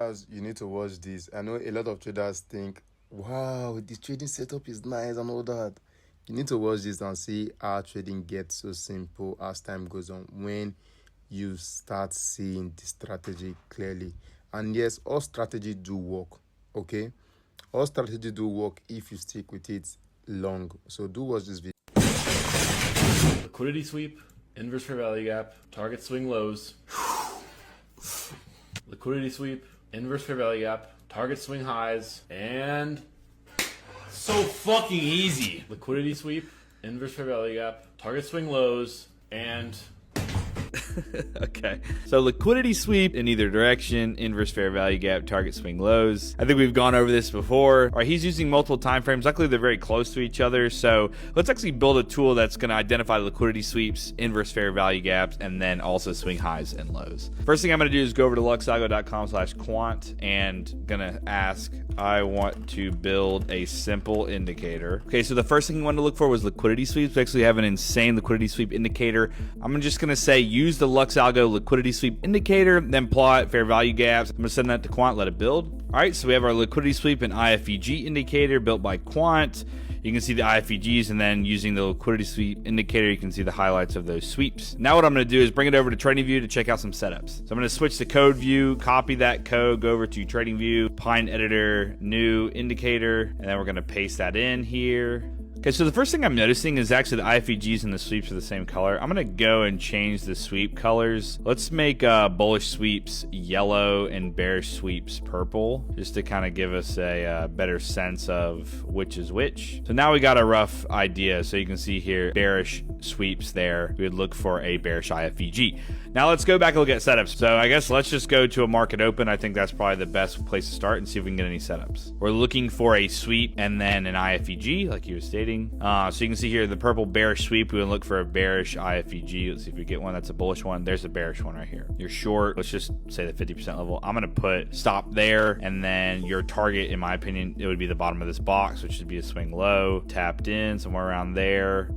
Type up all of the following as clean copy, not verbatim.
As you need to watch this. I know a lot of traders think, wow, the trading setup is nice and all that. You need to watch this and see how trading gets so simple as time goes on when you start seeing the strategy clearly. And yes, all strategy do work, okay? All strategy do work if you stick with it long. So do watch this video. Liquidity sweep, inverse fair value gap, target swing lows. Liquidity sweep, inverse fair value gap, target swing highs, and so fucking easy. Liquidity sweep, inverse fair value gap, target swing lows, and Okay, so liquidity sweep in either direction, inverse fair value gap, target swing lows. I think we've gone over this before. All right, he's using multiple time frames. Luckily, they're very close to each other. So let's actually build a tool that's going to identify liquidity sweeps, inverse fair value gaps, and then also swing highs and lows. First thing I'm going to do is go over to luxalgo.com/quant and going to ask, I want to build a simple indicator. Okay, so the first thing you want to look for was liquidity sweeps. We actually have an insane liquidity sweep indicator. I'm just going to say use the LuxAlgo liquidity sweep indicator, then plot fair value gaps. I'm going to send that to Quant, let it build. All right, so we have our liquidity sweep and IFEG indicator built by Quant. You can see the IFEGs, and then using the liquidity sweep indicator, you can see the highlights of those sweeps. Now what I'm going to do is bring it over to TradingView to check out some setups. So I'm going to switch to code view, copy that code, go over to TradingView, Pine Editor, new indicator, and then we're going to paste that in here. Okay, so the first thing I'm noticing is actually the IFEGs and the sweeps are the same color. I'm going to go and change the sweep colors. Let's make bullish sweeps yellow and bearish sweeps purple, just to kind of give us a better sense of which is which. So now we got a rough idea. So you can see here, bearish sweeps there. We would look for a bearish IFEG. Now let's go back and look at setups. So I guess let's just go to a market open. I think that's probably the best place to start and see if we can get any setups. We're looking for a sweep and then an IFEG, like you were stating. So you can see here the purple bearish sweep. We would look for a bearish IFEG. Let's see if we get one that's a bullish one. There's a bearish one right here. You're short. Let's just say the 50% level. I'm going to put stop there. And then your target, in my opinion, it would be the bottom of this box, which should be a swing low. Tapped in somewhere around there.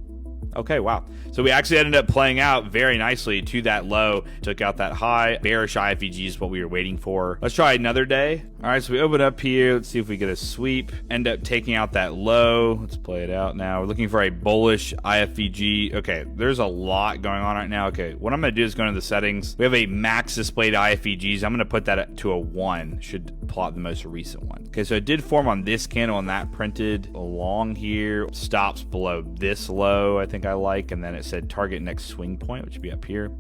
Okay, wow. So we actually ended up playing out very nicely to that low, took out that high. Bearish IFEG is what we were waiting for. Let's try another day. All right, so we open up here. Let's see if we get a sweep. End up taking out that low. Let's play it out now. We're looking for a bullish IFEG. Okay, there's a lot going on right now. Okay, what I'm going to do is go into the settings. We have a max displayed IFEGs. I'm going to put that to a 1. Should plot the most recent one. Okay, so it did form on this candle and that printed along here. Stops below this low, I think I like, and then it said target next swing point, which would be up here,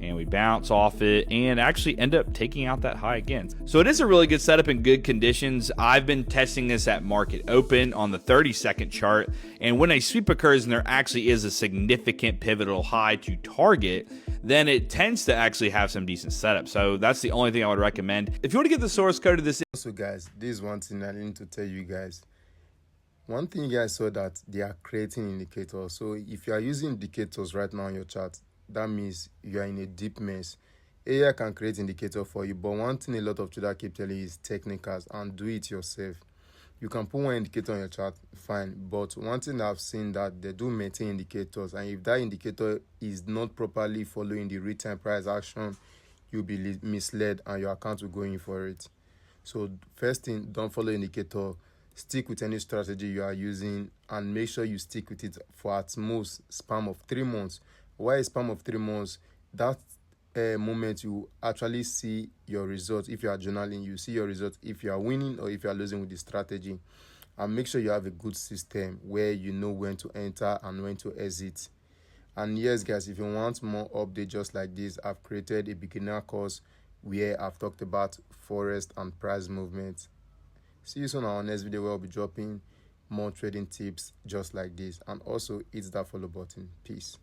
and we bounce off it and actually end up taking out that high again. So it is a really good setup in good conditions. I've been testing this at market open on the 30-second chart, and when a sweep occurs and there actually is a significant pivotal high to target, then it tends to actually have some decent setup. So that's the only thing I would recommend. If you want to get the source code of this. Also guys, this is one thing I need to tell you guys. One thing you guys saw that they are creating indicators. So if you are using indicators right now on your chart, that means you are in a deep mess. AI can create indicator for you, but one thing a lot of traders keep telling you is technicals and do it yourself. You can put one indicator on your chart, fine, but one thing I've seen that they do maintain indicators, and if that indicator is not properly following the real-time price action, you'll be misled and your account will go in for it. So first thing, don't follow indicator. Stick with any strategy you are using and make sure you stick with it for at most span of 3 months. Why a span of 3 months? That moment you actually see your results. If you are journaling, you see your results if you are winning or if you are losing with the strategy. And make sure you have a good system where you know when to enter and when to exit. And yes guys, if you want more updates just like this, I've created a beginner course where I've talked about forex and price movement. See you soon on our next video where I'll be dropping more trading tips just like this. And also hit that follow button. Peace.